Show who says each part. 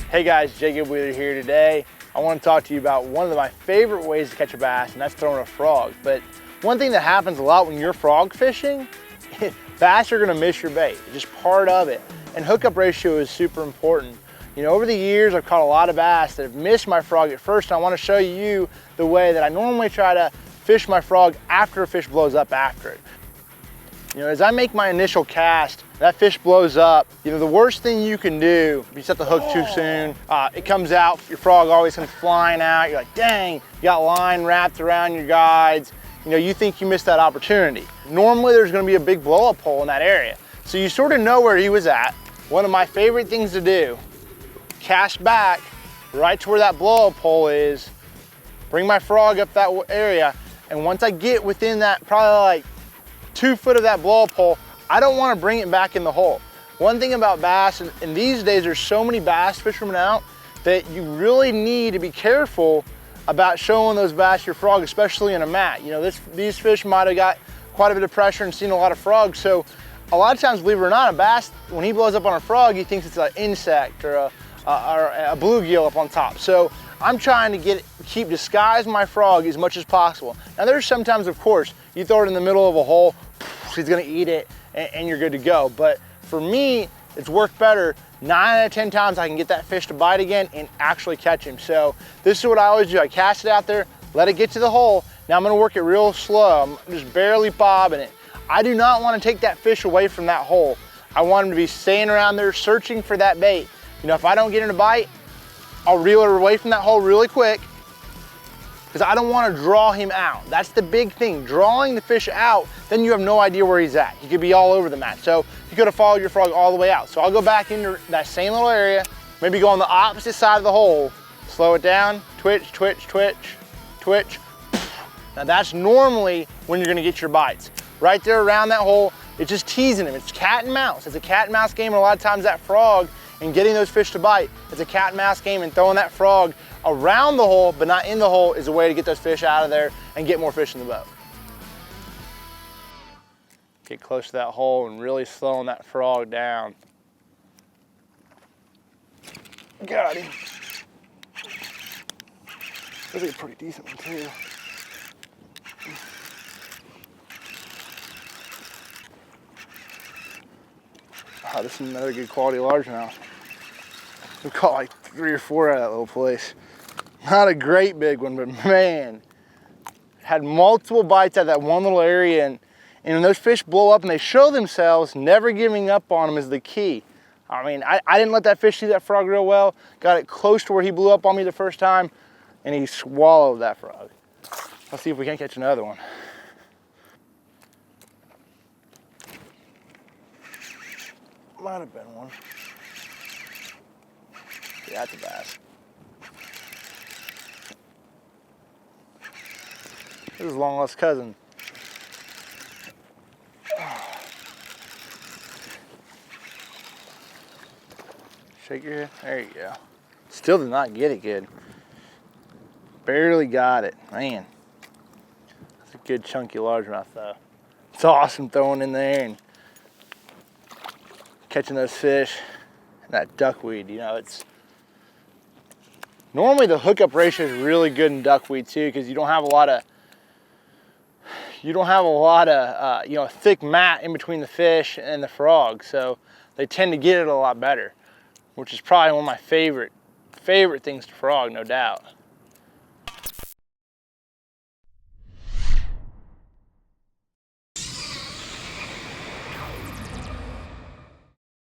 Speaker 1: Hey guys, Jacob Wheeler here today. I want to talk to you about one of my favorite ways to catch a bass, and that's throwing a frog. But one thing that happens a lot when you're frog fishing, bass are going to miss your bait. It's just part of it. And hookup ratio is super important. You know, over the years, I've caught a lot of bass that have missed my frog at first, and I want to show you the way that I normally try to fish my frog after a fish blows up after it. You know, as I make my initial cast, that fish blows up. You know, the worst thing you can do, if you set the hook too soon, it comes out, your frog always comes flying out. You're like, dang, you got line wrapped around your guides. You know, you think you missed that opportunity. Normally there's gonna be a big blow up hole in that area. So you sort of know where he was at. One of my favorite things to do, cast back right to where that blow up hole is, bring my frog up that area, and once I get within that probably like 2 foot of that blow up hole, I don't want to bring it back in the hole. One thing about bass, and these days there's so many bass fishermen out that you really need to be careful about showing those bass your frog, especially in a mat. You know, these fish might have got quite a bit of pressure and seen a lot of frogs. So a lot of times, believe it or not, a bass, when he blows up on a frog, he thinks it's an insect or a bluegill up on top. So I'm trying to keep disguise my frog as much as possible. Now there's sometimes, of course, you throw it in the middle of a hole, he's gonna eat it and you're good to go. But for me, it's worked better. 9 out of 10 times I can get that fish to bite again and actually catch him. So this is what I always do. I cast it out there, let it get to the hole. Now I'm gonna work it real slow. I'm just barely bobbing it. I do not wanna take that fish away from that hole. I want him to be staying around there searching for that bait. You know, if I don't get him to bite, I'll reel it away from that hole really quick because I don't want to draw him out. That's the big thing, drawing the fish out, then you have no idea where he's at. He could be all over the mat. So you could have followed your frog all the way out. So I'll go back into that same little area, maybe go on the opposite side of the hole, slow it down, twitch, twitch, twitch, twitch. Now that's normally when you're gonna get your bites. Right there around that hole, it's just teasing him. It's cat and mouse. It's a cat and mouse game, and a lot of times that frog and getting those fish to bite, it's a cat and mouse game, and throwing that frog around the hole but not in the hole is a way to get those fish out of there and get more fish in the boat. Get close to that hole and really slowing that frog down. Got him. This is a pretty decent one too. Oh, this is another good quality largemouth. We caught like 3 or 4 out of that little place. Not a great big one, but man, had multiple bites out of that one little area. And when those fish blow up and they show themselves, never giving up on them is the key. I mean, I didn't let that fish see that frog real well. Got it close to where he blew up on me the first time, and he swallowed that frog. Let's see if we can't catch another one. Might have been one. Yeah, that's a bass. This is long lost cousin. Shake your head. There you go. Still did not get it good. Barely got it. Man, that's a good chunky largemouth though. It's awesome throwing in there and catching those fish. And that duckweed, you know, it's normally the hookup ratio is really good in duckweed too, because you don't have a lot of you know, thick mat in between the fish and the frog, so they tend to get it a lot better, which is probably one of my favorite things to frog, no doubt.